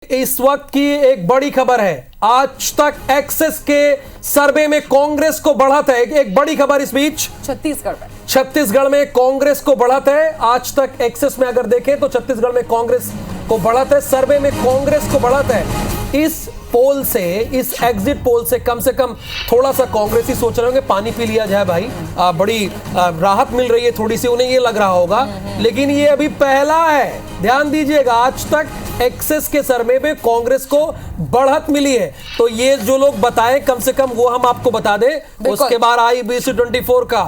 इस वक्त की एक बड़ी खबर है, आज तक एक्सेस के सर्वे में कांग्रेस को बढ़त है। एक बड़ी खबर इस बीच छत्तीसगढ़ में कांग्रेस को बढ़त है। आज तक एक्सेस में अगर देखें तो छत्तीसगढ़ में कांग्रेस को बढ़त है, सर्वे में कांग्रेस को बढ़त है। इस पोल से, इस एग्जिट पोल से कम थोड़ा सा कांग्रेसी सोच रहे होंगे पानी पी लिया जाए भाई, बड़ी राहत मिल रही है थोड़ी सी, उन्हें ये लग रहा होगा। लेकिन ये अभी पहला है, ध्यान दीजिएगा। आज तक एक्सेस के सर्वे में कांग्रेस को बढ़त मिली है, तो ये जो लोग बताएं कम से कम वो हम आपको बता दें। उसके बाद IBC24 का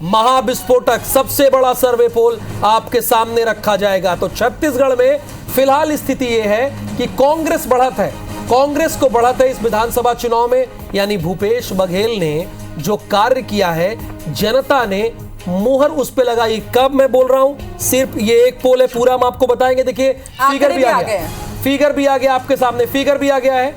महाविस्फोटक सबसे बड़ा सर्वे पोल आपके सामने रखा जाएगा। तो छत्तीसगढ़ में फिलहाल स्थिति यह है कि कांग्रेस बढ़त है, कांग्रेस को बढ़त है इस विधानसभा चुनाव में। यानी भूपेश बघेल ने जो कार्य किया है, जनता ने मुहर उस पे लगाई। कब मैं बोल रहा हूं, सिर्फ ये एक पोल है, पूरा हम आपको बताएंगे। देखिए फिगर भी आ गया, फिगर भी आ गया आपके सामने, फिगर भी आ गया है,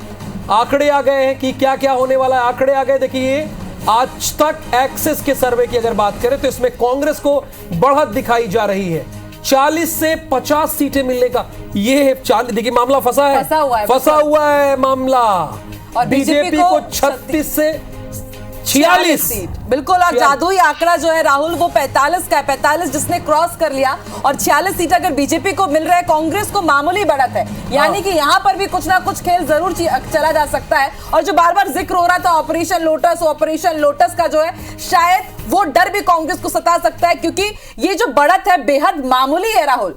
आंकड़े आ गए हैं कि क्या क्या होने वाला है, आंकड़े आ गए। देखिए आज तक एक्सेस के सर्वे की अगर बात करें तो इसमें कांग्रेस को बढ़त दिखाई जा रही है। 40 से 50 सीटें मिलने का ये है। 40, देखिए मामला फंसा हुआ है मामला। और बीजेपी को 36 से 46 सीट, बिल्कुल। और जादुई आंकड़ा जो है राहुल, वो 45 का है, 45 जिसने क्रॉस कर लिया। और 46 सीट अगर बीजेपी को मिल रहा है, कांग्रेस को मामूली बढ़त है। यानी कि यहाँ पर भी कुछ ना कुछ खेल जरूर चला जा सकता है। और जो बार बार जिक्र हो रहा था ऑपरेशन लोटस का जो है, शायद वो डर भी कांग्रेस को सता सकता है, क्योंकि ये जो बढ़त है बेहद मामूली है राहुल।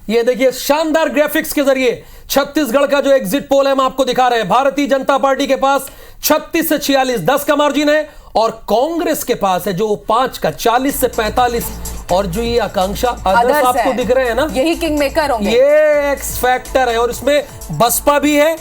ये देखिए शानदार ग्राफिक्स के जरिए छत्तीसगढ़ का जो एग्जिट पोल है हम आपको दिखा रहे हैं। भारतीय जनता पार्टी के पास 36 से 46, 10 का मार्जिन है। और कांग्रेस के पास है जो 5 का, 40 से 45। और जो ये आकांक्षा अदर्स आपको दिख रहे हैं ना, यही किंग मेकर होंगे, ये एक्स फैक्टर है। और इसमें बसपा भी है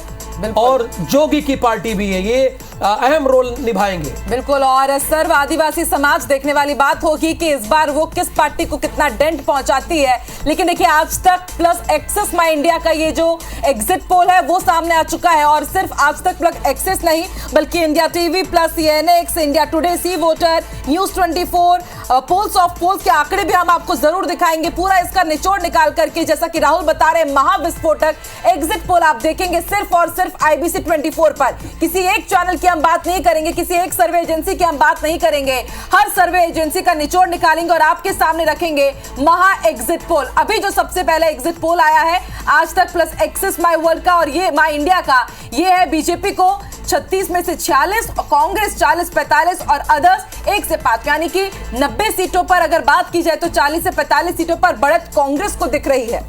और जोगी की पार्टी भी है, ये अहम रोल निभाएंगे। बिल्कुल। और सर्व आदिवासी समाज देखने वाली बात होगी कि इस बार वो किस पार्टी को कितना डेंट पहुंचाती है। लेकिन देखिए आज तक प्लस एक्सेस माई इंडिया का ये जो एग्जिट पोल है वो सामने आ चुका है। और सिर्फ आज तक प्लस एक्सेस नहीं, बल्कि India TV plus CNX, India Today, C Voter, news 24, polls of polls के आंकड़े भी हम आपको जरूर दिखाएंगे, पूरा इसका निचोड़ निकाल करके। जैसा कि राहुल बता रहे, महाविस्फोटक एग्जिट पोल आप देखेंगे सिर्फ और सिर्फ IBC24 पर। किसी एक चैनल की हम बात नहीं करेंगे, किसी एक सर्वे एजेंसी की हम बात नहीं करेंगे, हर सर्वे एजेंसी का निचोड़ निकालेंगे और आपके सामने रखेंगे महा एग्जिट पोल। अभी जो सबसे पहले एग्जिट पोल आया है आज तक प्लस एक्सेस माई वर्ल्ड का और ये माई इंडिया का, ये है बीजेपी को 36 में से 46, कांग्रेस 40, 45 और अदर्स 1 से 5। यानी कि 90 सीटों पर अगर बात की जाए तो 40 से 45 सीटों पर बढ़त कांग्रेस को दिख रही है।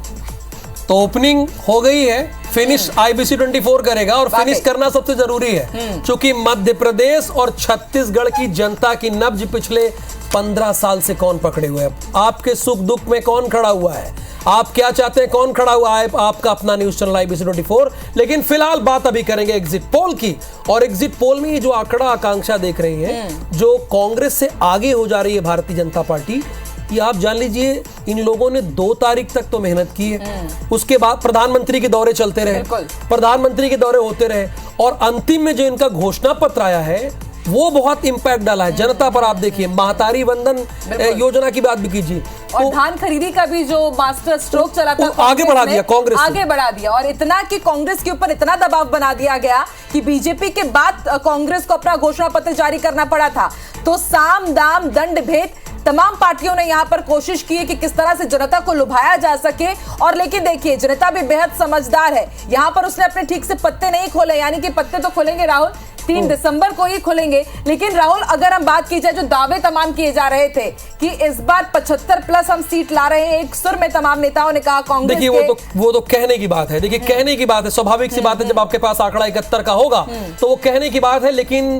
तो ओपनिंग हो गई है, फिनिश IBC24 करेगा। और फिनिश करना सबसे जरूरी है, क्योंकि मध्य प्रदेश और छत्तीसगढ़ की जनता की नब्ज पिछले 15 साल से कौन पकड़े हुए है, आपके सुख दुख में कौन खड़ा हुआ है, आप क्या चाहते हैं कौन खड़ा हुआ है, आपका अपना न्यूज चैनल IBC24। लेकिन फिलहाल बात अभी करेंगे एग्जिट पोल की। और एग्जिट पोल में ये जो आंकड़ा आकांक्षा देख रही है, जो कांग्रेस से आगे हो जा रही है भारतीय जनता पार्टी, ये आप जान लीजिए इन लोगों ने 2 तारीख तक तो मेहनत की है। उसके बाद प्रधानमंत्री के दौरे चलते रहे, प्रधानमंत्री के दौरे होते रहे, और अंतिम में जो इनका घोषणा पत्र आया है वो बहुत इंपैक्ट डाला है जनता पर। आप देखिए महतारी वंदन योजना की बात भी कीजिए, और धान खरीदी का भी जो मास्टर स्ट्रोक चला था, आगे बढ़ा दिया, कांग्रेस आगे बढ़ा दिया। और इतना कि कांग्रेस के ऊपर इतना दबाव बना दिया गया कि बीजेपी के बाद कांग्रेस को अपना घोषणा पत्र जारी करना पड़ा था। तो साम दाम दंड भेद तमाम पार्टियों ने यहां पर कोशिश की है कि किस तरह से जनता को लुभाया जा सके। और लेकिन देखिए जनता भी बेहद समझदार है, यहां पर उसने अपने ठीक से पत्ते नहीं खोले। यानी कि पत्ते तो खोलेंगे राहुल 3 दिसंबर को ही खोलेंगे। लेकिन राहुल अगर हम बात की जाए, जो दावे तमाम किए जा रहे थे कि इस बार 75 प्लस हम सीट ला रहे हैं, एक सुर में तमाम नेताओं ने कहा कांग्रेस। देखिए वो तो कहने की बात है, देखिए कहने की बात है, स्वाभाविक सी बात है। जब आपके पास आंकड़ा 71 का होगा तो वो कहने की बात है, लेकिन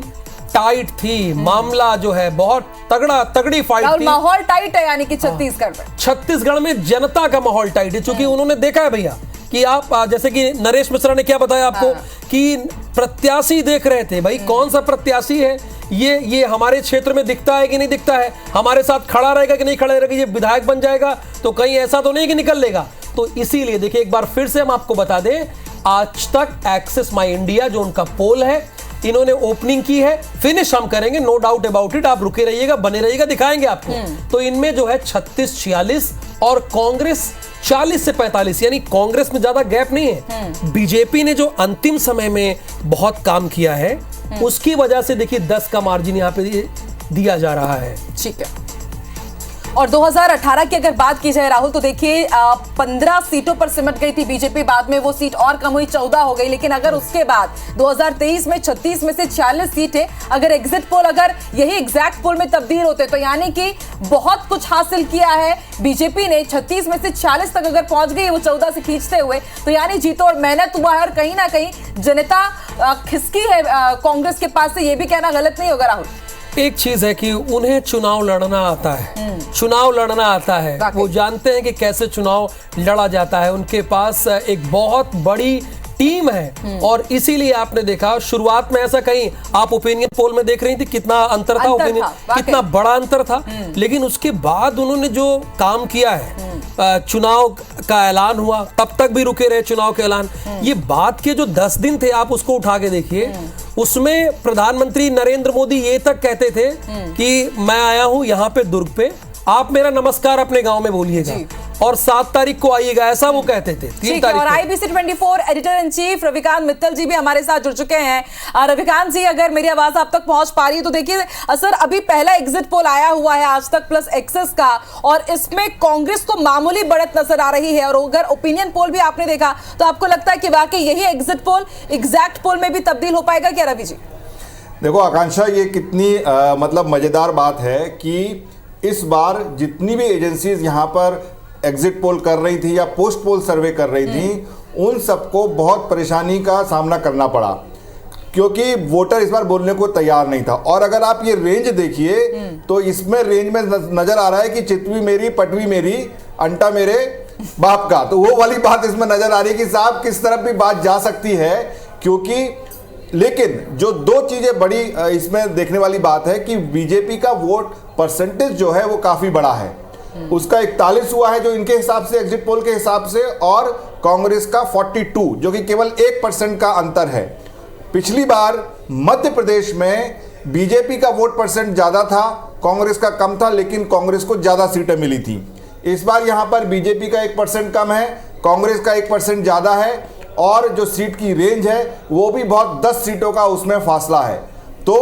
टाइट थी मामला, जो है बहुत तगड़ी फाइट थी। माहौल टाइट है, यानी कि छत्तीसगढ़ में जनता का माहौल टाइट है, क्योंकि उन्होंने देखा है भैया कि आप, जैसे कि नरेश मिश्रा ने क्या बताया आपको, कि प्रत्याशी देख रहे थे भाई कौन सा प्रत्याशी है, ये हमारे क्षेत्र में दिखता है कि नहीं दिखता है, हमारे साथ खड़ा रहेगा कि नहीं खड़ा रहेगा, ये विधायक बन जाएगा तो कहीं ऐसा तो नहीं कि निकल लेगा। तो इसीलिए देखिए एक बार फिर से हम आपको बता दें, आज तक एक्सेस माई इंडिया जो उनका पोल है, इन्होंने ओपनिंग की है, फिनिश हम करेंगे, नो डाउट अबाउट इट। आप रुके रहिएगा, बने रहिएगा, दिखाएंगे आपको। तो इनमें जो है 36-46 और कांग्रेस 40 से 45, यानी कांग्रेस में ज्यादा गैप नहीं है। बीजेपी ने जो अंतिम समय में बहुत काम किया है उसकी वजह से देखिए 10 का मार्जिन यहाँ पे दिया जा रहा है। ठीक है। और 2018 की अगर बात की जाए राहुल, तो देखिए 15 सीटों पर सिमट गई थी बीजेपी, बाद में वो सीट और कम हुई, 14 हो गई। लेकिन अगर उसके बाद 2023 में 36 में से 46 सीटें अगर एग्जिट पोल अगर यही एग्जैक्ट पोल में तब्दील होते तो यानी कि बहुत कुछ हासिल किया है बीजेपी ने। 36 में से 46 तक अगर पहुंच गई वो 14 से खींचते हुए, तो यानी जीतो और मेहनत हुआ है और कहीं ना कहीं जनता खिसकी है कांग्रेस के पास से, ये भी कहना गलत नहीं होगा राहुल। एक चीज है कि उन्हें चुनाव लड़ना आता है, चुनाव लड़ना आता है, वो जानते हैं कि कैसे चुनाव लड़ा जाता है। उनके पास एक बहुत बड़ी टीम है और इसीलिए आपने देखा शुरुआत में ऐसा कहीं आप ओपिनियन पोल में देख रही थी कितना अंतर था, ओपिनियन कितना बड़ा अंतर था, लेकिन उसके बाद उन्होंने जो काम किया है, चुनाव का ऐलान हुआ, तब तक भी रुके रहे चुनाव के ऐलान। ये बात के जो 10 दिन थे आप उसको उठा के देखिए, उसमें प्रधानमंत्री नरेंद्र मोदी ये तक कहते थे कि मैं आया हूं यहां पे दुर्ग पे, आप मेरा नमस्कार अपने गांव में बोलिएगा और 7 तारीख को आइएगा, ऐसा वो कहते थे। 3 तारीख और IBC 24 editor in chief Ravikant Mittal ji भी हमारे साथ जुड़ चुके हैं। रविकांत जी, अगर मेरी आवाज आप तक पहुंच पा रही है तो देखिए सर, अभी पहला एग्जिट पोल आया हुआ है आज तक प्लस एक्सेस का, और इसमें कांग्रेस को मामूली बढ़त नजर आ रही है। और अगर ओपिनियन पोल भी आपने देखा तो आपको लगता है कि वाकई यही एग्जिट पोल एग्जैक्ट पोल में भी तब्दील हो पाएगा क्या रवि जी? देखो आकांक्षा, ये कितनी मतलब मजेदार बात है कि इस बार जितनी भी एजेंसीज यहाँ पर एग्जिट पोल कर रही थी या पोस्ट पोल सर्वे कर रही थी, उन सबको बहुत परेशानी का सामना करना पड़ा क्योंकि वोटर इस बार बोलने को तैयार नहीं था। और अगर आप ये रेंज देखिए तो इसमें रेंज में नजर आ रहा है कि चितवी मेरी पटवी मेरी अंटा मेरे बाप का, तो वो वाली बात इसमें नजर आ रही है कि साहब किस तरफ भी बात जा सकती है। क्योंकि लेकिन जो 2 चीजें बड़ी इसमें देखने वाली बात है कि बीजेपी का वोट परसेंटेज जो है वो काफी बड़ा है, उसका 41 हुआ है जो इनके हिसाब से एग्जिट पोल के हिसाब से, और कांग्रेस का 42 जो कि केवल 1% का अंतर है। पिछली बार मध्य प्रदेश में बीजेपी का वोट परसेंट ज्यादा था, कांग्रेस का कम था, लेकिन कांग्रेस को ज्यादा सीटें मिली थी। इस बार यहां पर बीजेपी का 1% कम है, कांग्रेस का 1% ज्यादा है, और जो सीट की रेंज है वो भी बहुत 10 सीटों का उसमें फासला है। तो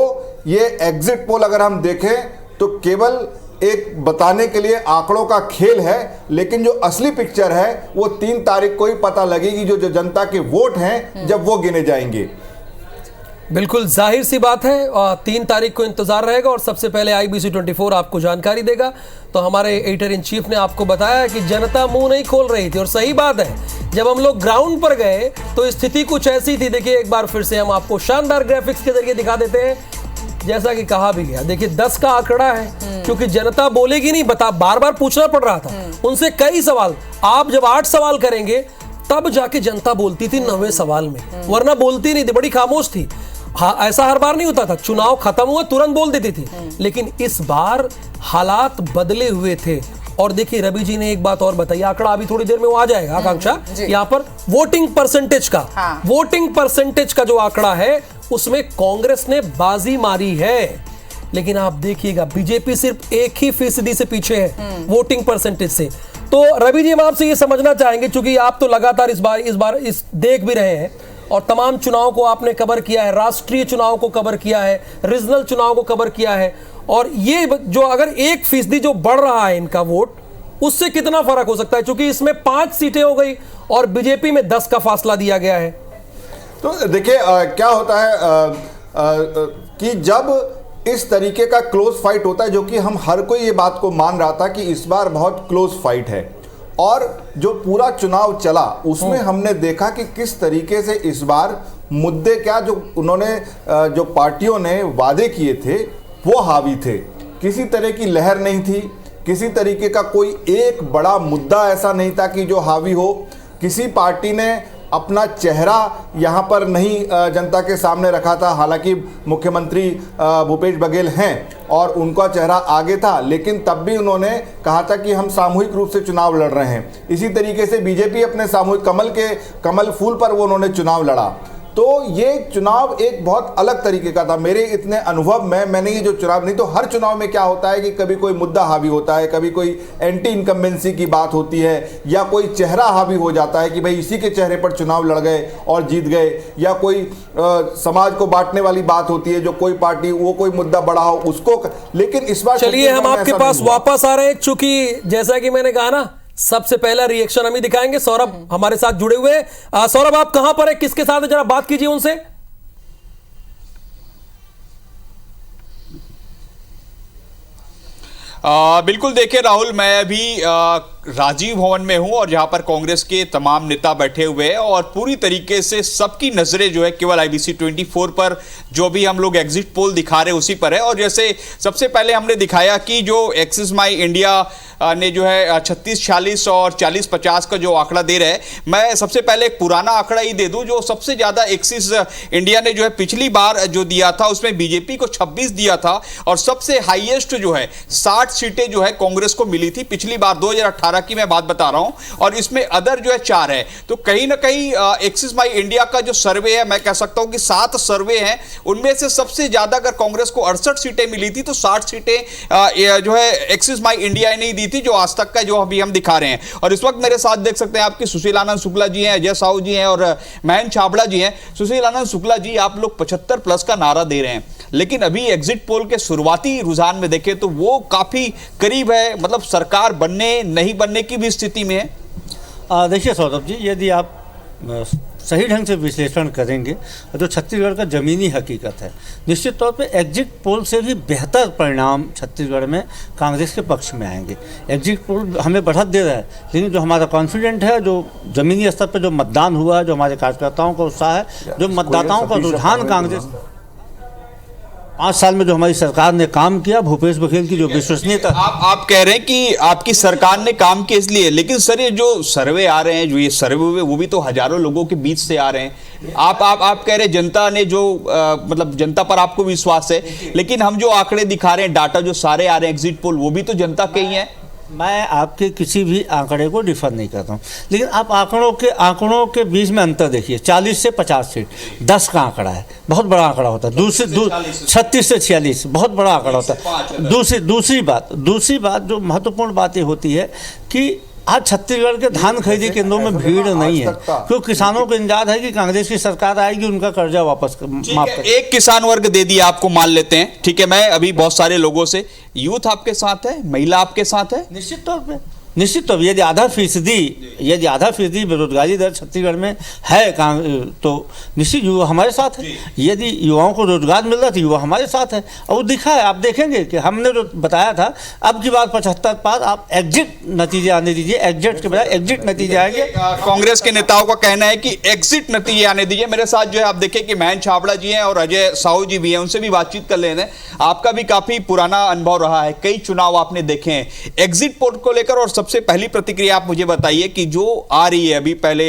ये एग्जिट पोल अगर हम देखें तो केवल एक बताने के लिए आंकड़ों का खेल है, लेकिन जो असली पिक्चर है वो 3 तारीख को ही पता लगेगी, जो जनता के वोट हैं जब वो गिने जाएंगे। बिल्कुल जाहिर सी बात है, 3 तारीख को इंतजार रहेगा और सबसे पहले IBC 24 आपको जानकारी देगा। तो हमारे एडिटर इन चीफ ने आपको बताया कि जनता मुंह नहीं खोल रही थी, और सही बात है, जब हम लोग ग्राउंड पर गए तो स्थिति कुछ ऐसी थी। देखिए एक बार फिर से हम आपको शानदार ग्राफिक्स के जरिए दिखा देते हैं, जैसा कि कहा भी गया। देखिए 10 का आंकड़ा है, क्योंकि जनता बोलेगी नहीं, बार बार पूछना पड़ रहा था उनसे कई सवाल। आप जब 8 सवाल करेंगे तब जाके जनता बोलती थी 9वें सवाल में, वरना बोलती नहीं थी, बड़ी खामोश थी। हाँ, ऐसा हर बार नहीं होता था, चुनाव खत्म हुआ तुरंत बोल देती थी, लेकिन इस बार हालात बदले हुए थे। और देखिए रवि जी ने एक बात और बताई, आंकड़ा अभी थोड़ी देर में वो आ जाएगा आकांक्षा, यहाँ पर वोटिंग परसेंटेज का, वोटिंग परसेंटेज का जो आंकड़ा है उसमें कांग्रेस ने बाजी मारी है, लेकिन आप देखिएगा बीजेपी सिर्फ 1% से पीछे है वोटिंग परसेंटेज से। तो रवि जी हम आपसे ये समझना चाहेंगे, क्योंकि आप तो लगातार इस बार देख भी रहे हैं और तमाम चुनाव को आपने कवर किया है, राष्ट्रीय चुनाव को कवर किया है, रीजनल चुनाव को कवर किया है, और ये जो अगर 1% जो बढ़ रहा है इनका वोट, उससे कितना फर्क हो सकता है, क्योंकि इसमें 5 सीटें हो गई और बीजेपी में 10 का फासला दिया गया है। तो देखिए क्या होता है कि जब इस तरीके का क्लोज फाइट होता है, जो कि हम हर कोई ये बात को मान रहा था कि इस बार बहुत क्लोज फाइट है, और जो पूरा चुनाव चला उसमें हमने देखा कि किस तरीके से इस बार मुद्दे क्या जो उन्होंने जो पार्टियों ने वादे किए थे वो हावी थे। किसी तरह की लहर नहीं थी, किसी तरीके का कोई एक बड़ा मुद्दा ऐसा नहीं था कि जो हावी हो। किसी पार्टी ने अपना चेहरा यहाँ पर नहीं जनता के सामने रखा था, हालांकि मुख्यमंत्री भूपेश बघेल हैं और उनका चेहरा आगे था, लेकिन तब भी उन्होंने कहा था कि हम सामूहिक रूप से चुनाव लड़ रहे हैं। इसी तरीके से बीजेपी अपने सामूहिक कमल फूल पर वो उन्होंने चुनाव लड़ा। तो ये चुनाव एक बहुत अलग तरीके का था मेरे इतने अनुभव में। मैंने ये जो चुनाव, नहीं तो हर चुनाव में क्या होता है कि कभी कोई मुद्दा हावी होता है, कभी कोई एंटी इनकम्बेंसी की बात होती है, या कोई चेहरा हावी हो जाता है कि भाई इसी के चेहरे पर चुनाव लड़ गए और जीत गए, या कोई समाज को बांटने वाली बात होती है, जो कोई पार्टी वो कोई मुद्दा बड़ा हो उसको। लेकिन इस बार चलिए हम आपके पास वापस आ रहे हैं, चूंकि जैसा कि मैंने कहा ना, सबसे पहला रिएक्शन हम ही दिखाएंगे। सौरभ हमारे साथ जुड़े हुए। सौरभ आप कहां पर है, किसके साथ है, जरा बात कीजिए उनसे। बिल्कुल, देखिए राहुल, मैं अभी राजीव भवन में हूं और जहां पर कांग्रेस के तमाम नेता बैठे हुए हैं और पूरी तरीके से सबकी नजरें जो है केवल IBC 24 पर जो भी हम लोग एग्जिट पोल दिखा रहे हैं उसी पर है। और जैसे सबसे पहले हमने दिखाया कि जो एक्सिस माई इंडिया ने जो है 36-46 और 40-50 का जो आंकड़ा दे रहे हैं, मैं सबसे पहले एक पुराना आंकड़ा ही दे दूं। जो सबसे ज्यादा एक्सिस इंडिया ने जो है पिछली बार जो दिया था उसमें बीजेपी को 26 दिया था और सबसे हाईएस्ट जो है 60 सीटें जो है कांग्रेस को मिली थी पिछली बार 2018 की मैं बात बता रहा हूं, और इसमें अदर जो है 4 है। तो कहीं ना कहीं एक्सिस माई इंडिया का जो सर्वे है, मैं कह सकता हूं कि 7 सर्वे हैं, उनमें से सबसे ज्यादा अगर कांग्रेस को 68 सीटें मिली थी तो 60 सीटें जो है एक्सिस माई इंडिया ने ही दी थी, जो आज तक का जो अभी हम दिखा रहे हैं। और इस वक्त मेरे साथ देख सकते हैं आपकी सुशील आनंद शुक्ला जी हैं, अजय साहू जी हैं और महेंद्र छाबड़ा जी हैं। सुशील आनंद शुक्ला जी, आप लोग 75+ का नारा दे रहे हैं, लेकिन अभी एग्जिट पोल के शुरुआती रुझान में देखें तो वो काफी करीब है, मतलब सरकार बनने नहीं बनने की भी स्थिति में है। देखिए सौरभ जी, यदि आप सही ढंग से विश्लेषण करेंगे तो छत्तीसगढ़ का ज़मीनी हकीकत है, निश्चित तौर पे एग्जिट पोल से भी बेहतर परिणाम छत्तीसगढ़ में कांग्रेस के पक्ष में आएंगे। एग्जिट पोल हमें बढ़त दे रहा है, लेकिन जो हमारा कॉन्फिडेंट है, जो ज़मीनी स्तर पर जो मतदान हुआ है, जो हमारे कार्यकर्ताओं का उत्साह है, जो मतदाताओं का रुझान कांग्रेस 5 साल में जो हमारी सरकार ने काम किया, भूपेश बघेल की जो विश्वसनीयता। आप कह रहे हैं कि आपकी सरकार ने काम किया इसलिए, लेकिन सर ये जो सर्वे आ रहे हैं, जो ये सर्वे हुए वो भी तो हजारों लोगों के बीच से आ रहे हैं। आप कह रहे हैं जनता ने जो मतलब जनता पर आपको विश्वास है, लेकिन हम जो आंकड़े दिखा रहे हैं, डाटा जो सारे आ रहे हैं एग्जिट पोल, वो भी तो जनता के ही है। मैं आपके किसी भी आंकड़े को डिफर नहीं करता हूँ, लेकिन आप आंकड़ों के बीच में अंतर देखिए। 40 से 50 सीट 10 का आंकड़ा है, बहुत बड़ा आंकड़ा होता है। 36 से 46 बहुत बड़ा आंकड़ा होता है। दूसरी बात जो महत्वपूर्ण बात ये होती है कि आज छत्तीसगढ़ के धान खरीदी केंद्रों में भीड़ नहीं है, क्योंकि किसानों को इंतजार है कि कांग्रेस की सरकार आएगी, उनका कर्जा वापस माफ कर। एक किसान वर्ग दे दिया आपको, मान लेते हैं, ठीक है। मैं अभी बहुत सारे लोगों से, यूथ आपके साथ है, महिला आपके साथ है, निश्चित तौर पे यदि आधा फीसदी बेरोजगारी दर छत्तीसगढ़ में है तो निश्चित युवा हमारे साथ है। यदि युवाओं को रोजगार मिल रहा है तो युवा हमारे साथ है, और वो दिखा है। आप देखेंगे कि हमने जो बताया था, अब की बात 75 पार, आप एग्जिट नतीजे आने दीजिए, एग्जिट के बजाय एग्जिट नतीजे आएंगे। कांग्रेस के नेताओं का कहना है कि एग्जिट नतीजे आने दीजिए। मेरे साथ जो है आप देखें कि महेंद्र छाबड़ा जी हैं और अजय साहू जी भी हैं, उनसे भी बातचीत कर लेते हैं। आपका भी काफी पुराना अनुभव रहा है, कई चुनाव आपने देखे हैं एग्जिट पोल को लेकर, और सबसे पहली प्रतिक्रिया आप मुझे बताइए कि जो आ रही है अभी, पहले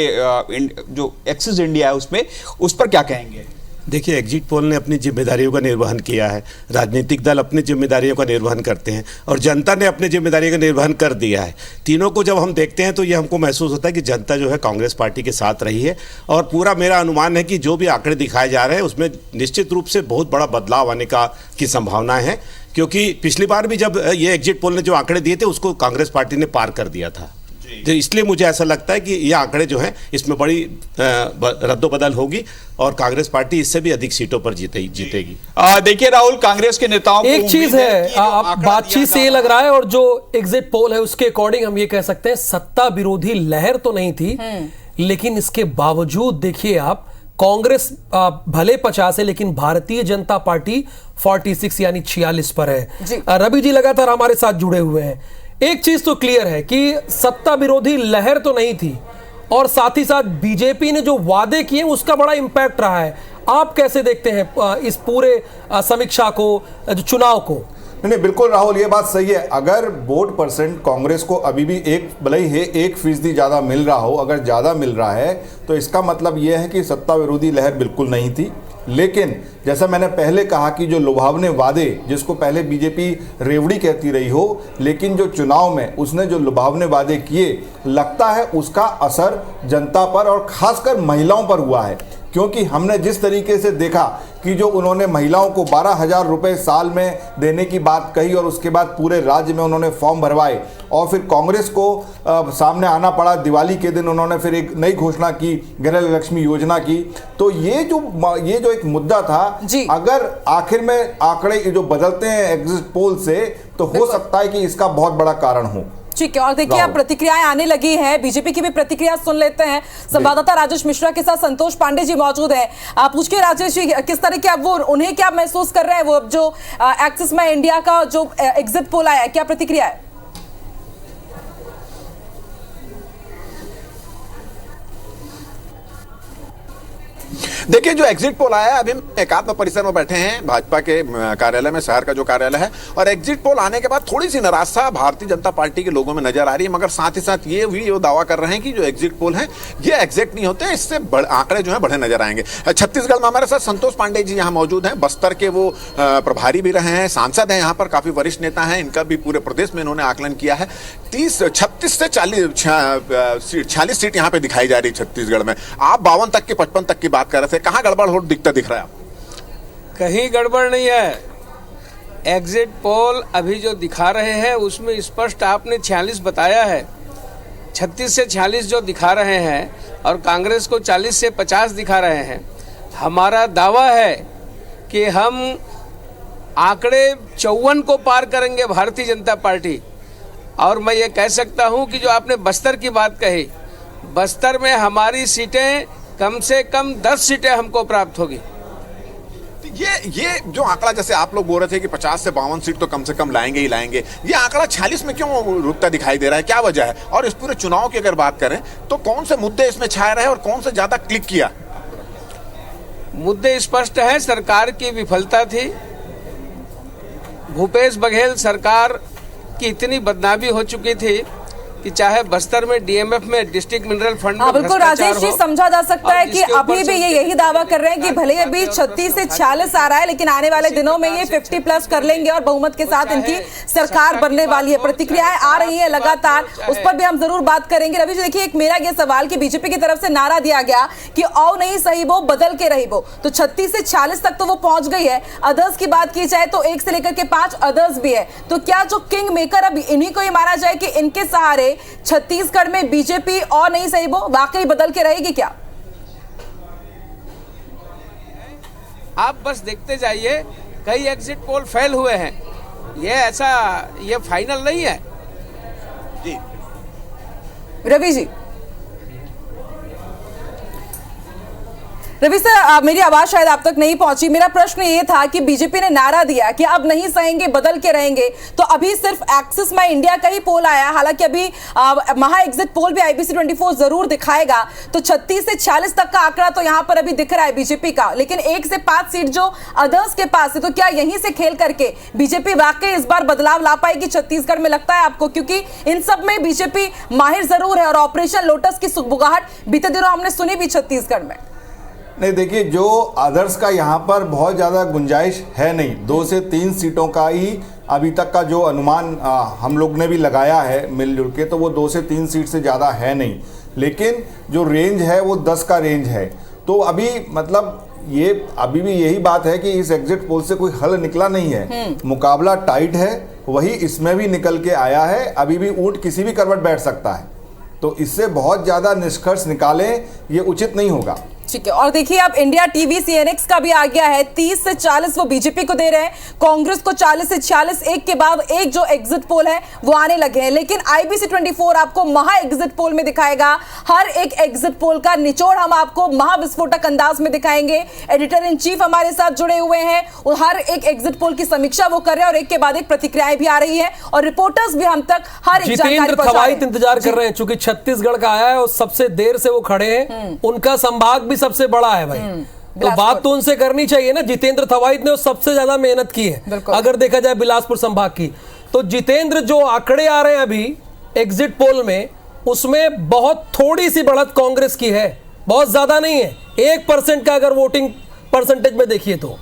जो एक्सिस इंडिया है उसमें, उस पर क्या कहेंगे? देखिए, एग्जिट पोल ने अपनी जिम्मेदारियों का निर्वहन किया है, राजनीतिक दल अपनी जिम्मेदारियों का निर्वहन करते हैं और जनता ने अपनी जिम्मेदारियों का निर्वहन कर दिया है। तीनों को जब हम देखते हैं तो ये हमको महसूस होता है कि जनता जो है कांग्रेस पार्टी के साथ रही है, और पूरा मेरा अनुमान है कि जो भी आंकड़े दिखाए जा रहे हैं उसमें निश्चित रूप से बहुत बड़ा बदलाव आने की संभावना है, क्योंकि पिछली बार भी जब ये एग्जिट पोल ने जो आंकड़े दिए थे उसको कांग्रेस पार्टी ने पार कर दिया था। तो इसलिए मुझे ऐसा लगता है कि ये आंकड़े जो हैं इसमें बड़ी रद्दोबदल होगी और कांग्रेस पार्टी इससे भी अधिक सीटों पर जीतेगी। देखिए राहुल, कांग्रेस के नेताओं को एक चीज है, बातचीत से ये लग रहा है, और जो एग्जिट पोल है उसके अकॉर्डिंग हम ये कह सकते हैं सत्ता विरोधी लहर तो नहीं थी, लेकिन इसके बावजूद देखिए आप, कांग्रेस भले 50 है लेकिन भारतीय जनता पार्टी 46 यानी 46 पर है। रवि जी लगातार हमारे साथ जुड़े हुए हैं। एक चीज तो क्लियर है कि सत्ता विरोधी लहर तो नहीं थी, और साथ ही साथ बीजेपी ने जो वादे किए उसका बड़ा इंपैक्ट रहा है। आप कैसे देखते हैं इस पूरे समीक्षा को, चुनाव को? नहीं, बिल्कुल राहुल, ये बात सही है। अगर वोट परसेंट कांग्रेस को अभी भी भले ही 1% ज़्यादा मिल रहा हो, अगर ज़्यादा मिल रहा है तो इसका मतलब ये है कि सत्ता विरोधी लहर बिल्कुल नहीं थी। लेकिन जैसा मैंने पहले कहा कि जो लुभावने वादे, जिसको पहले बीजेपी रेवड़ी कहती रही हो, लेकिन जो चुनाव में उसने जो लुभावने वादे किए, लगता है उसका असर जनता पर और खासकर महिलाओं पर हुआ है। क्योंकि हमने जिस तरीके से देखा कि जो उन्होंने महिलाओं को 12,000 रुपए साल में देने की बात कही और उसके बाद पूरे राज्य में उन्होंने फॉर्म भरवाए और फिर कांग्रेस को सामने आना पड़ा। दिवाली के दिन उन्होंने फिर एक नई घोषणा की गृह लक्ष्मी योजना की। तो ये जो एक मुद्दा था, अगर आखिर में आंकड़े जो बदलते हैं एग्जिट पोल से, तो हो सकता है कि इसका बहुत बड़ा कारण हो। ठीक है, और देखिए अब प्रतिक्रियाएं आने लगी हैं, बीजेपी की भी प्रतिक्रिया सुन लेते हैं। संवाददाता राजेश मिश्रा के साथ संतोष पांडे जी मौजूद हैं। आप पूछिए राजेश जी, किस तरह के अब वो उन्हें क्या महसूस कर रहे हैं, वो अब जो एक्सिस माई इंडिया का जो एग्जिट पोल आया है, क्या प्रतिक्रिया है? देखिए, जो एग्जिट पोल आया है, अभी हम एकात्म परिसर में बैठे हैं भाजपा के कार्यालय में, शहर का जो कार्यालय है, और एग्जिट पोल आने के बाद थोड़ी सी निराशा भारतीय जनता पार्टी के लोगों में नजर आ रही है। मगर साथ ही साथ ये भी जो दावा कर रहे हैं कि जो एग्जिट पोल है ये एग्जैक्ट नहीं होते, इससे आंकड़े जो है बढ़े नजर आएंगे। छत्तीसगढ़ में हमारे साथ संतोष पांडे जी यहाँ मौजूद हैं। बस्तर के वो प्रभारी भी रहे हैं, सांसद हैं, यहाँ पर काफी वरिष्ठ नेता हैं। इनका भी पूरे प्रदेश में इन्होंने आकलन किया है। 36 से 46 सीट यहाँ पे दिखाई जा रही है छत्तीसगढ़ में। आप 52 तक की 55 तक की बात कर रहे थे, कहाँ गड़बड़ हो दिख रहा है? कहीं गड़बड़ नहीं है। एग्जिट पोल अभी जो दिखा रहे हैं उसमें स्पष्ट आपने 46 बताया है, 36 से 46 जो दिखा रहे हैं और कांग्रेस को 40 से 50 दिखा रहे हैं। हमारा दावा है कि हम आंकड़े 54 को पार करेंगे भारतीय जनता पार्टी। और मैं ये कह सकता हूं कि जो आपने बस्तर की बात कही, बस्तर में हमारी सीटें कम से कम 10 सीटें हमको प्राप्त होगी। ये जो आंकड़ा, जैसे आप लोग बोल रहे थे कि 50 से 52 सीट तो कम से कम लाएंगे ही लाएंगे, ये आंकड़ा 46 में क्यों रुकता दिखाई दे रहा है? क्या वजह है? और इस पूरे चुनाव की अगर बात करें तो कौन से मुद्दे इसमें छाए रहे और कौन से ज्यादा क्लिक किया? मुद्दे स्पष्ट है। सरकार की विफलता थी। भूपेश बघेल सरकार की इतनी बदनामी हो चुकी थी कि चाहे बस्तर में डीएमएफ में डिस्ट्रिक्ट मिनरल फंड में बिल्कुल राजेश जी, समझा जा सकता है कि अभी भी ये यही दावा कर रहे हैं कि भले अभी 36 से 46 आ रहा है, लेकिन आने वाले दिनों में ये 50 प्लस कर लेंगे और बहुमत के साथ इनकी सरकार बनने वाली है। प्रतिक्रियाएं आ रही है लगातार, उस पर भी हम जरूर बात करेंगे। रवि जी देखिए, एक मेरा ये सवाल कि बीजेपी की तरफ से नारा दिया गया कि आओ नहीं सही वो बदल के रही वो, तो 36 से 46 तक तो वो पहुंच गई है। अदर्स की बात की जाए तो 1 से लेकर के 5 अदर्स भी है। तो क्या जो किंग मेकर अब इन्हीं को ही माना जाए कि इनके सहारे छत्तीसगढ़ में बीजेपी और नहीं सही वो वाकई बदल के रहेगी क्या? आप बस देखते जाइए, कई एग्जिट पोल फेल हुए हैं। ये फाइनल नहीं है जी। रवि जी, रवि सर, मेरी आवाज शायद आप तक नहीं पहुंची। मेरा प्रश्न ये था कि बीजेपी ने नारा दिया कि अब नहीं सहेंगे बदल के रहेंगे, तो अभी सिर्फ एक्सिस माई इंडिया का ही पोल आया, हालांकि अभी महा एग्जिट पोल भी IBC 24 जरूर दिखाएगा। तो 36 से 46 तक का आंकड़ा तो यहां पर अभी दिख रहा है बीजेपी का, लेकिन 1 से 5 सीट जो अदर्स के पास है, तो क्या यहीं से खेल करके बीजेपी वाकई इस बार बदलाव ला पाएगी छत्तीसगढ़ में, लगता है आपको? क्योंकि इन सब में बीजेपी माहिर जरूर है और ऑपरेशन लोटस की सुगबुगाहट बीते दिनों हमने सुनी भी छत्तीसगढ़ में। नहीं, देखिए, जो अदर्स का यहाँ पर बहुत ज़्यादा गुंजाइश है नहीं। 2 से 3 सीटों का ही अभी तक का जो अनुमान हम लोग ने भी लगाया है मिलजुल के, तो वो 2 से 3 सीट से ज़्यादा है नहीं। लेकिन जो रेंज है वो 10 का रेंज है। तो अभी मतलब ये अभी भी यही बात है कि इस एग्जिट पोल से कोई हल निकला नहीं है। मुकाबला टाइट है, वही इसमें भी निकल के आया है। अभी भी ऊंट किसी भी करवट बैठ सकता है, तो इससे बहुत ज़्यादा निष्कर्ष निकालें ये उचित नहीं होगा। ठीक है, और देखिए अब इंडिया टीवी CNX का भी आ गया है। 30 से 40 वो बीजेपी को दे रहे हैं, कांग्रेस को 40 से 46, एक के बाद एक जो एग्जिट पोल है वो आने लगे हैं। लेकिन IBC 24 आपको महा एग्जिट पोल में दिखाएगा। हर एक एग्जिट पोल का निचोड़ हम आपको महाविस्फोटक अंदाज में दिखाएंगे। एडिटर इन चीफ हमारे साथ जुड़े हुए हैं और हर एक एग्जिट पोल की समीक्षा वो कर रहे हैं और एक के बाद एक प्रतिक्रियाएं भी आ रही है और रिपोर्टर्स भी हम तक हर एक जानकारी पहुंचा रहे हैं। इंतजार कर रहे हैं, चूंकि छत्तीसगढ़ का आया है और सबसे देर से वो खड़े हैं, उनका संभाग सबसे बड़ा है भाई। तो बात तो उनसे करनी चाहिए ना। जितेंद्र थवाइट ने सबसे ज्यादा मेहनत की है अगर देखा जाए बिलासपुर संभाग की। तो जितेंद्र, जो आंकड़े आ रहे हैं अभी एग्जिट पोल में, उसमें बहुत थोड़ी सी बढ़त कांग्रेस की है, बहुत ज्यादा नहीं है। 1% का अगर वोटिंग परसेंटेज में देखिए तो।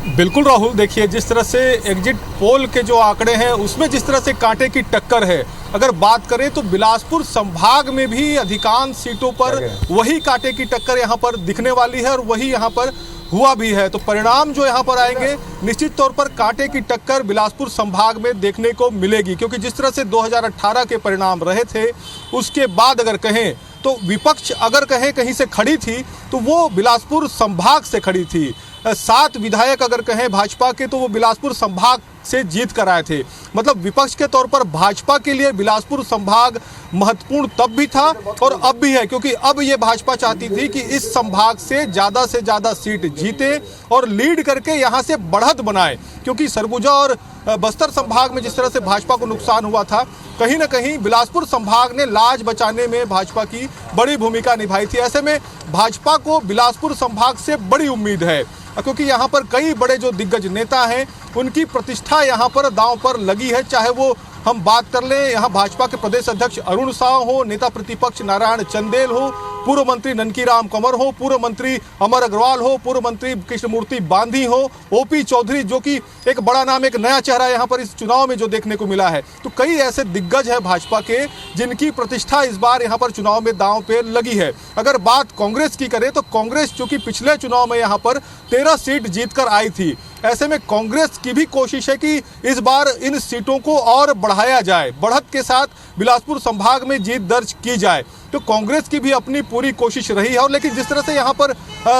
बिल्कुल राहुल, देखिए जिस तरह से एग्जिट पोल के जो आंकड़े हैं उसमें जिस तरह से कांटे की टक्कर है, अगर बात करें तो बिलासपुर संभाग में भी अधिकांश सीटों पर वही कांटे की टक्कर यहाँ पर दिखने वाली है और वही यहाँ पर हुआ भी है। तो परिणाम जो यहाँ पर आएंगे निश्चित तौर पर कांटे की टक्कर बिलासपुर संभाग में देखने को मिलेगी, क्योंकि जिस तरह से 2018 के परिणाम रहे थे उसके बाद अगर कहें तो विपक्ष अगर कहें कहीं से खड़ी थी तो वो बिलासपुर संभाग से खड़ी थी। 7 विधायक अगर कहें भाजपा के तो वो बिलासपुर संभाग से जीत कर आए थे। मतलब विपक्ष के तौर पर भाजपा के लिए बिलासपुर संभाग महत्वपूर्ण तब भी था और अब भी है, क्योंकि अब ये भाजपा चाहती थी कि इस संभाग से ज़्यादा सीट जीते और लीड करके यहाँ से बढ़त बनाए, क्योंकि सरगुजा और बस्तर संभाग में जिस तरह से भाजपा को नुकसान हुआ था, कहीं ना कहीं बिलासपुर संभाग ने लाज बचाने में भाजपा की बड़ी भूमिका निभाई थी। ऐसे में भाजपा को बिलासपुर संभाग से बड़ी उम्मीद है, क्योंकि यहाँ पर कई बड़े जो दिग्गज नेता हैं उनकी प्रतिष्ठा यहाँ पर दांव पर लगी है। चाहे वो हम बात कर लें यहाँ भाजपा के प्रदेश अध्यक्ष अरुण साह हो, नेता प्रतिपक्ष नारायण चंदेल हो, पूर्व मंत्री ननकीराम कंवर हो, पूर्व मंत्री अमर अग्रवाल हो, पूर्व मंत्री कृष्णमूर्ति बांधी हो, ओपी चौधरी जो कि एक बड़ा नाम, एक नया चेहरा यहाँ पर इस चुनाव में जो देखने को मिला है। तो कई ऐसे दिग्गज हैं भाजपा के जिनकी प्रतिष्ठा इस बार यहाँ पर चुनाव में दांव पे लगी है। अगर बात कांग्रेस की करें तो कांग्रेस जो कि पिछले चुनाव में यहाँ पर 13 सीट जीतकर आई थी, ऐसे में कांग्रेस की भी कोशिश है कि इस बार इन सीटों को और बढ़ाया जाए, बढ़त के साथ बिलासपुर संभाग में जीत दर्ज की जाए। तो कांग्रेस की भी अपनी पूरी कोशिश रही है। और लेकिन जिस तरह से यहाँ पर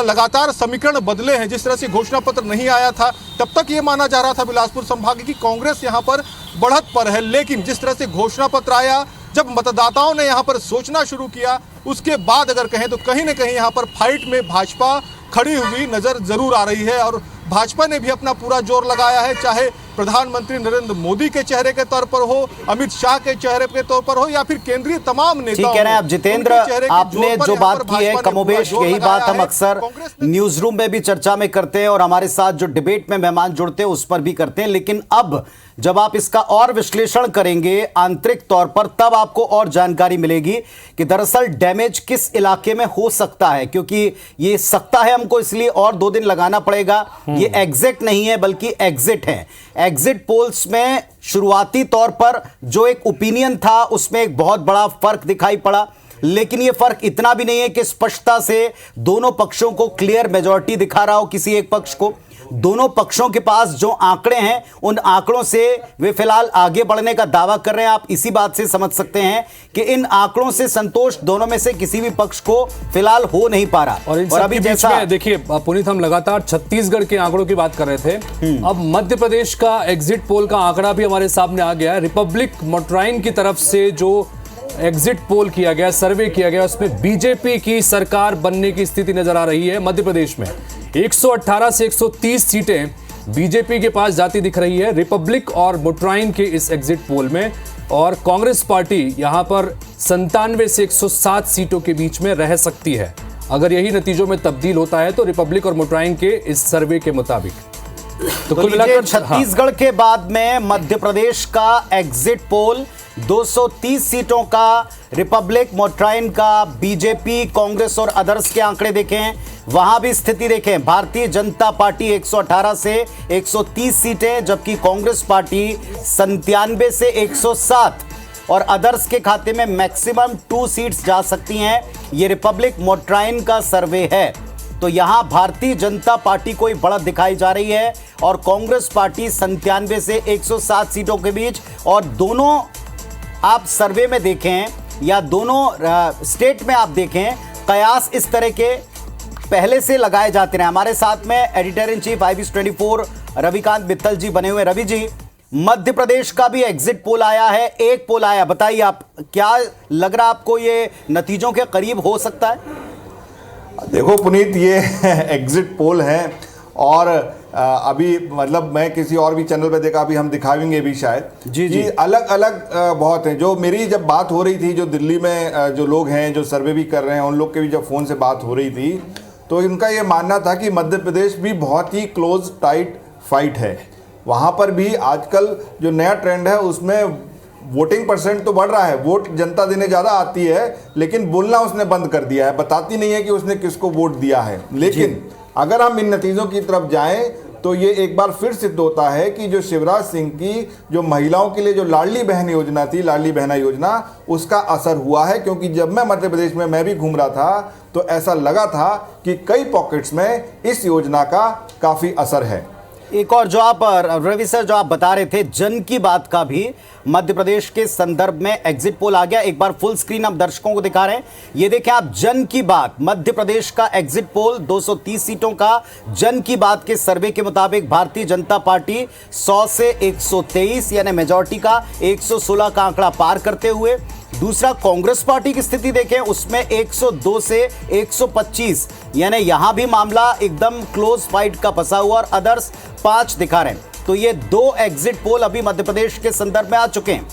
लगातार समीकरण बदले हैं, जिस तरह से घोषणा पत्र नहीं आया था तब तक ये माना जा रहा था बिलासपुर संभाग की कांग्रेस यहाँ पर बढ़त पर है, लेकिन जिस तरह से घोषणा पत्र आया, जब मतदाताओं ने यहाँ पर सोचना शुरू किया, उसके बाद अगर कहें तो कहीं ना कहीं यहाँ पर फाइट में भाजपा खड़ी हुई नजर जरूर आ रही है। और भाजपा ने भी अपना पूरा जोर लगाया है, चाहे प्रधानमंत्री नरेंद्र मोदी के चेहरे के तौर पर हो, अमित शाह के चेहरे के तौर पर हो, या फिर केंद्रीय तमाम नेताओं। ठीक है ना, अब जितेंद्र आपने जो बात की है कमोबेश यही बात हम अक्सर न्यूज रूम में भी चर्चा में करते हैं और हमारे साथ जो डिबेट में मेहमान जुड़ते हैं उस पर भी करते हैं। लेकिन अब जब आप इसका और विश्लेषण करेंगे आंतरिक तौर पर, तब आपको और जानकारी मिलेगी कि दरअसल डैमेज किस इलाके में हो सकता है, क्योंकि ये सकता है हमको इसलिए और 2 दिन लगाना पड़ेगा। ये एग्जिट नहीं है बल्कि एग्जिट है। एग्जिट पोल्स में शुरुआती तौर पर जो एक ओपिनियन था उसमें एक बहुत बड़ा फर्क दिखाई पड़ा, लेकिन यह फर्क इतना भी नहीं है कि स्पष्टता से दोनों पक्षों को क्लियर मेजॉरिटी दिखा रहा हो किसी एक पक्ष को। दोनों पक्षों के पास जो आंकड़े हैं उन आंकड़ों से वे फिलहाल आगे बढ़ने का दावा कर रहे हैं। आप इसी बात से समझ सकते हैं कि इन आंकड़ों से संतोष दोनों में से किसी भी पक्ष को फिलहाल हो नहीं पा रहा। और अभी जैसा देखिए पुनीत, हम लगातार छत्तीसगढ़ के आंकड़ों की बात कर रहे थे, अब मध्य प्रदेश का एग्जिट पोल का आंकड़ा भी हमारे सामने आ गया है। रिपब्लिक मोट्राइन की तरफ से जो एग्जिट पोल किया गया, सर्वे किया गया, उसमें बीजेपी की सरकार बनने की स्थिति नजर आ रही है। मध्य प्रदेश में 118 से 130 सीटें बीजेपी के पास जाती दिख रही है रिपब्लिक और मोट्राइन के इस एग्जिट पोल में, और कांग्रेस पार्टी यहां पर 97 से 107 सीटों के बीच में रह सकती है। अगर यही नतीजों में तब्दील होता है तो रिपब्लिक और मोट्राइन के इस सर्वे के मुताबिक तो कुल मिलाकर छत्तीसगढ़ के बाद में मध्य प्रदेश का एग्जिट पोल 230 सीटों का, रिपब्लिक मोट्राइन का, बीजेपी, कांग्रेस और अदर्स के आंकड़े देखें, वहां भी स्थिति देखें। भारतीय जनता पार्टी 118 से 130 सीटें, जबकि कांग्रेस पार्टी 97 से 107 और अदर्स के खाते में मैक्सिमम 2 सीट्स जा सकती हैं। ये रिपब्लिक मोट्राइन का सर्वे है। तो यहां भारतीय जनता पार्टी को बढ़त दिखाई जा रही है और कांग्रेस पार्टी 97 से 107 सीटों के बीच। और दोनों आप सर्वे में देखें या दोनों स्टेट में आप देखें, कयास इस तरह के पहले से लगाए जाते रहे। हमारे साथ में editor in chief IBC24 Ravikant Mittal ji बने हुए। रवि जी, मध्य प्रदेश का भी एग्जिट पोल आया है, एक पोल आया, बताइए आप क्या लग रहा आपको, ये नतीजों के करीब हो सकता है? देखो पुनीत, ये एग्जिट पोल है और अभी मतलब मैं किसी और भी चैनल पे देखा, अभी हम दिखाएंगे भी शायद जी जी, अलग अलग बहुत हैं। जो मेरी जब बात हो रही थी, जो दिल्ली में जो लोग हैं जो सर्वे भी कर रहे हैं, उन लोग के भी जब फ़ोन से बात हो रही थी तो इनका ये मानना था कि मध्य प्रदेश भी बहुत ही क्लोज टाइट फाइट है। वहाँ पर भी आजकल जो नया ट्रेंड है उसमें वोटिंग परसेंट तो बढ़ रहा है, वोट जनता देने ज़्यादा आती है, लेकिन बोलना उसने बंद कर दिया है, बताती नहीं है कि उसने किसको वोट दिया है। लेकिन अगर हम इन नतीजों की तरफ जाएं तो ये एक बार फिर सिद्ध होता है कि जो शिवराज सिंह की जो महिलाओं के लिए जो लाडली बहन योजना थी, लाडली बहना योजना, उसका असर हुआ है। क्योंकि जब मैं मध्य प्रदेश में मैं भी घूम रहा था तो ऐसा लगा था कि कई पॉकेट्स में इस योजना का काफी असर है। एक और जो आप रवि सर जो आप बता रहे थे जन की बात का भी मध्य प्रदेश के संदर्भ में एग्जिट पोल आ गया। एक बार फुल स्क्रीन आप दर्शकों को दिखा रहे हैं, ये देखें आप, जन की बात मध्य प्रदेश का एग्जिट पोल 230 सीटों का जन की बात के सर्वे के मुताबिक भारतीय जनता पार्टी 100 से 123 यानी मेजॉरिटी का 116 का आंकड़ा पार करते हुए। दूसरा कांग्रेस पार्टी की स्थिति देखें, उसमें 102 से 125 यानी यहां भी मामला एकदम क्लोज फाइट का फंसा हुआ, और अदर्स 5 दिखा रहे हैं। तो ये 2 एग्जिट पोल अभी मध्य प्रदेश के संदर्भ में आ चुके हैं।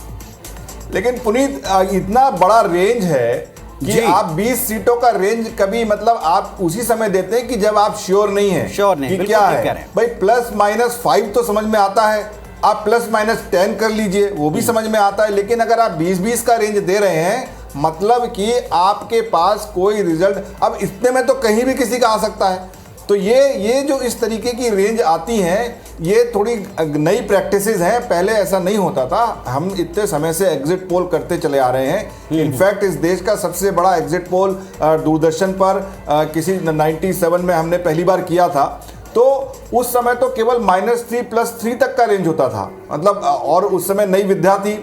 लेकिन पुनीत, इतना बड़ा रेंज है कि आप 20 सीटों का रेंज कभी मतलब आप उसी समय देते हैं कि जब आप श्योर नहीं है कि क्या है। भाई +-5 तो समझ में आता है, आप +-10 कर लीजिए, वो भी समझ में आता है। लेकिन अगर आप 20-20 का रेंज दे रहे हैं, मतलब कि आपके पास कोई रिजल्ट, अब इतने में तो कहीं भी किसी का आ सकता है। तो ये जो इस तरीके की रेंज आती हैं, ये थोड़ी नई प्रैक्टिसेस हैं, पहले ऐसा नहीं होता था। हम इतने समय से एग्जिट पोल करते चले आ रहे हैं। इनफैक्ट इस देश का सबसे बड़ा एग्जिट पोल दूरदर्शन पर किसी 97 में हमने पहली बार किया था। तो उस समय तो केवल -3 +3 तक का रेंज होता था, मतलब, और उस समय नई विद्या थी।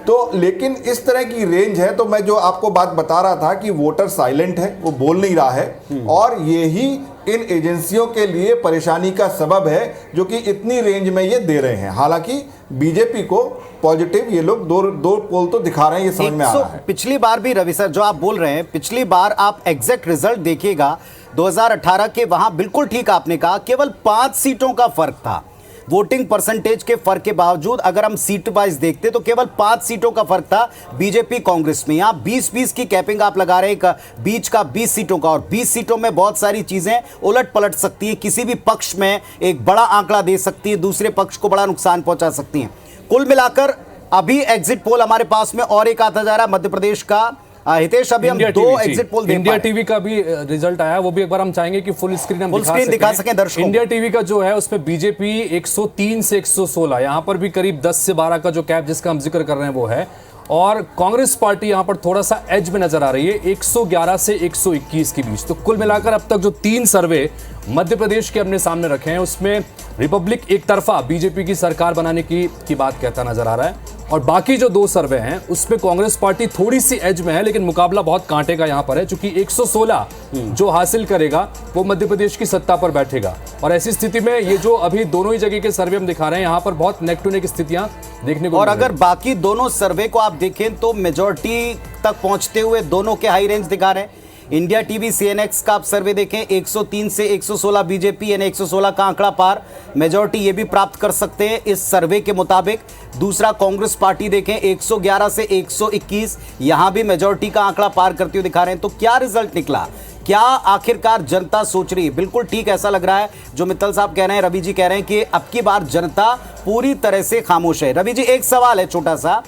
तो लेकिन इस तरह की रेंज है। तो मैं जो आपको बात बता रहा था कि वोटर साइलेंट है, वो बोल नहीं रहा है, और यही इन एजेंसियों के लिए परेशानी का सबब है जो कि इतनी रेंज में ये दे रहे हैं। हालांकि बीजेपी को पॉजिटिव ये लोग दो पोल तो दिखा रहे हैं, ये समझ में आ रहा है। पिछली बार भी रवि सर जो आप बोल रहे हैं, पिछली बार आप एग्जैक्ट रिजल्ट देखिएगा 2018 के, वहां बिल्कुल ठीक आपने कहा, केवल 5 सीटों का फर्क था। वोटिंग परसेंटेज के फर्क के बावजूद अगर हम सीट वाइज देखते तो केवल 5 सीटों का फर्क था बीजेपी कांग्रेस में। यहां 20-20 की कैपिंग आप लगा रहे हैं, बीच का 20 सीटों का, और 20 सीटों में बहुत सारी चीजें उलट पलट सकती है। किसी भी पक्ष में एक बड़ा आंकड़ा दे सकती है, दूसरे पक्ष को बड़ा नुकसान पहुंचा सकती है। कुल मिलाकर अभी एग्जिट पोल हमारे पास में और एक आता जा रहा है मध्य प्रदेश का। हितेश, अभी हम 2 एग्जिट पोल देख इंडिया टीवी का भी रिजल्ट आया, वो भी एक बार हम चाहेंगे कि फुल स्क्रीन हम दिखा सकें दर्शकों। इंडिया टीवी का जो है उसमें बीजेपी 103 से 116, यहां पर भी करीब 10 से 12 का जो कैप जिसका हम जिक्र कर रहे हैं वो है। और कांग्रेस पार्टी यहां पर थोड़ा सा एज में नजर आ रही है, 111 से 121 के बीच। तो कुल मिलाकर अब तक जो 3 सर्वे मध्य प्रदेश के अपने सामने रखे हैं, उसमें रिपब्लिक एक तरफा बीजेपी की सरकार बनाने की बात कहता नजर आ रहा है, और बाकी जो 2 सर्वे हैं उसमें कांग्रेस पार्टी थोड़ी सी एज में है, लेकिन मुकाबला बहुत कांटे का यहां पर है, क्योंकि 116 जो हासिल करेगा वो मध्य प्रदेश की सत्ता पर बैठेगा। और ऐसी स्थिति में ये जो अभी दोनों ही जगह के सर्वे हम दिखा रहे हैं, यहां पर बहुत नेक टू नेक स्थितियां देखने को, और अगर बाकी दोनों सर्वे को आप देखें तो मेजॉरिटी तक पहुंचते हुए दोनों के हाई रेंज दिखा रहे हैं। इंडिया टीवी CNX का आप सर्वे देखें, 103 से 116 बीजेपी यानी 116 का आंकड़ा पार, मेजॉरिटी ये भी प्राप्त कर सकते हैं इस सर्वे के मुताबिक। दूसरा कांग्रेस पार्टी देखें, 111 से 121, यहां भी मेजॉरिटी का आंकड़ा पार करते हुए दिखा रहे हैं। तो क्या रिजल्ट निकला, क्या आखिरकार जनता सोच रही है? बिल्कुल ठीक ऐसा लग रहा है जो मित्तल साहब कह रहे हैं, रवि जी कह रहे हैं कि अब की बार जनता पूरी तरह से खामोश है। रवि जी, एक सवाल है छोटा सा,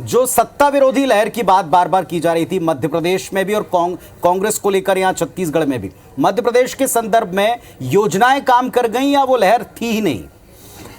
जो सत्ता विरोधी लहर की बात बार बार की जा रही थी मध्य प्रदेश में भी और कांग्रेस को लेकर यहां छत्तीसगढ़ में भी, मध्य प्रदेश के संदर्भ में योजनाएं काम कर गई या वो लहर थी ही नहीं?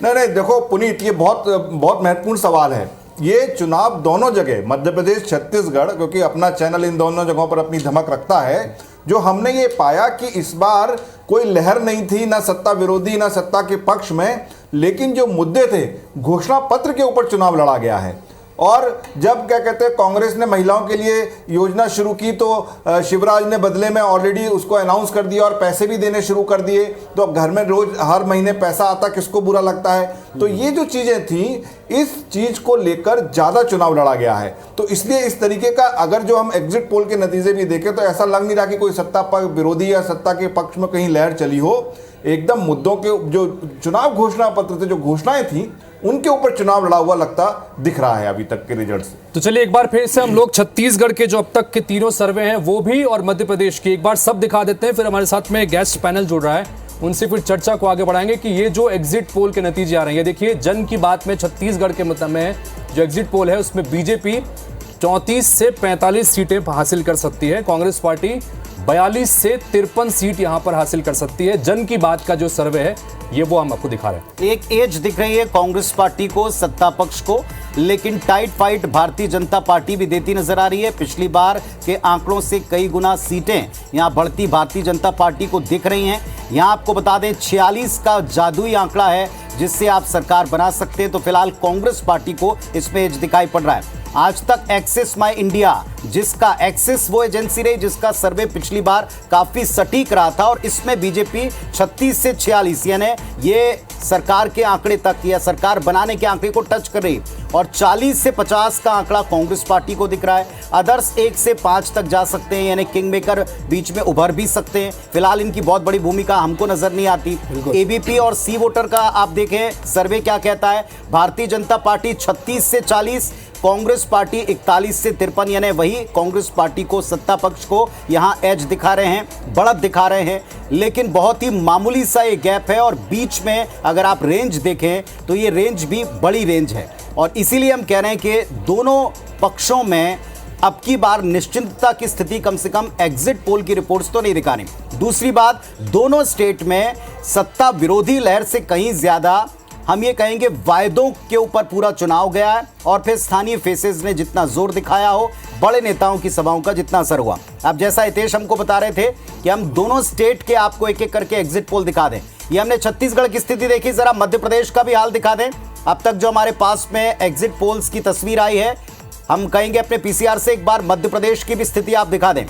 नहीं, देखो पुनीत, ये बहुत महत्वपूर्ण सवाल है। ये चुनाव दोनों जगह, मध्य प्रदेश, छत्तीसगढ़, क्योंकि अपना चैनल इन दोनों जगहों पर अपनी धमक रखता है, जो हमने ये पाया कि इस बार कोई लहर नहीं थी, ना सत्ता विरोधी ना सत्ता के पक्ष में, लेकिन जो मुद्दे थे घोषणा पत्र के ऊपर चुनाव लड़ा गया है। और जब क्या कहते हैं कांग्रेस ने महिलाओं के लिए योजना शुरू की तो शिवराज ने बदले में ऑलरेडी उसको अनाउंस कर दिया और पैसे भी देने शुरू कर दिए। तो अब घर में रोज हर महीने पैसा आता, किसको बुरा लगता है? तो ये जो चीजें थी, इस चीज को लेकर ज्यादा चुनाव लड़ा गया है। तो इसलिए इस तरीके का अगर जो हम एग्जिट पोल के नतीजे भी देखें तो ऐसा लग नहीं रहा कि कोई सत्ता पक्ष विरोधी या सत्ता के पक्ष में कहीं लहर चली हो। एकदम मुद्दों के जो चुनाव घोषणा पत्र थे, जो घोषणाएं थी, उनके ऊपर चुनाव लड़ा हुआ लगता दिख रहा है अभी तक के रिजल्ट से। तो चलिए एक बार फिर से हम लोग छत्तीसगढ़ के जो अब तक के 3 सर्वे हैं वो भी, और मध्य प्रदेश की एक बार सब दिखा देते हैं। फिर हमारे साथ में गेस्ट पैनल जुड़ रहा है, उनसे फिर चर्चा को आगे बढ़ाएंगे कि ये जो एग्जिट पोल के नतीजे आ रहे हैं। देखिए, जन की बात में छत्तीसगढ़ के मतलब में जो एग्जिट पोल है उसमें बीजेपी 34 से 45 सीटें हासिल कर सकती है, कांग्रेस पार्टी 42 से 53 सीट यहां पर हासिल कर सकती है। जन की बात का जो सर्वे है ये वो हम आपको दिखा रहे हैं। एक एज दिख रही है कांग्रेस पार्टी को, सत्ता पक्ष को, लेकिन tight fight Bharatiya Janata party भी देती नजर आ रही है। पिछली बार के आंकड़ों से कई गुना सीटें यहां बढ़ती भारतीय जनता पार्टी को दिख रही हैं। यहां आपको बता दें 46 का जादुई आंकड़ा है जिससे आप सरकार बना सकते हैं। तो फिलहाल कांग्रेस पार्टी को इसमें एज दिखाई पड़ रहा है। आज तक एक्सिस माई इंडिया, जिसका एक्सिस वो एजेंसी रही जिसका सर्वे पिछली बार काफी सटीक रहा था, और इसमें बीजेपी 36 से 46 यानी ये सरकार के आंकड़े तक या सरकार बनाने के आंकड़े को टच कर रही, और 40 से 50 का आंकड़ा कांग्रेस पार्टी को दिख रहा है। अदर्स 1 से 5 तक जा सकते हैं, यानी किंग मेकर बीच में उभर भी सकते हैं। फिलहाल इनकी बहुत बड़ी भूमिका हमको नजर नहीं आती। एबीपी और सी वोटर का आप देखें सर्वे क्या कहता है, भारतीय जनता पार्टी 36 से 40, कांग्रेस पार्टी 41 से 53, यानी वही कांग्रेस पार्टी को, सत्ता पक्ष को यहां एज दिखा रहे हैं, बढ़त दिखा रहे हैं। लेकिन बहुत ही मामूली सा ये गैप है, और बीच में अगर आप रेंज देखें तो ये रेंज भी बड़ी रेंज है, और इसीलिए हम कह रहे हैं कि दोनों पक्षों में अब की बार निश्चिंतता की स्थिति कम से कम एग्जिट पोल की रिपोर्ट्स तो नहीं दिखा रही। दूसरी बात, दोनों स्टेट में सत्ता विरोधी लहर से कहीं ज्यादा हम ये कहेंगे वायदों के ऊपर पूरा चुनाव गया है, और फिर स्थानीय फेसेस ने जितना जोर दिखाया हो, बड़े नेताओं की सभाओं का जितना असर हुआ। अब जैसा हितेश हमको बता रहे थे कि हम दोनों स्टेट के आपको एक एक करके एग्जिट पोल दिखा दें। ये हमने छत्तीसगढ़ की स्थिति देखी, जरा मध्य प्रदेश का भी हाल दिखा दें। अब तक जो हमारे पास में एग्जिट पोल्स की तस्वीर आई है, हम कहेंगे अपने पीसीआर से एक बार मध्य प्रदेश की भी स्थिति आप दिखा दें।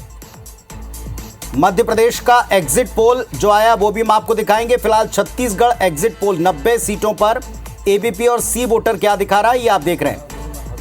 मध्य प्रदेश का एग्जिट पोल जो आया वो भी हम आपको दिखाएंगे। फिलहाल छत्तीसगढ़ एग्जिट पोल 90 सीटों पर एबीपी और सी वोटर क्या दिखा रहा है ये आप देख रहे हैं।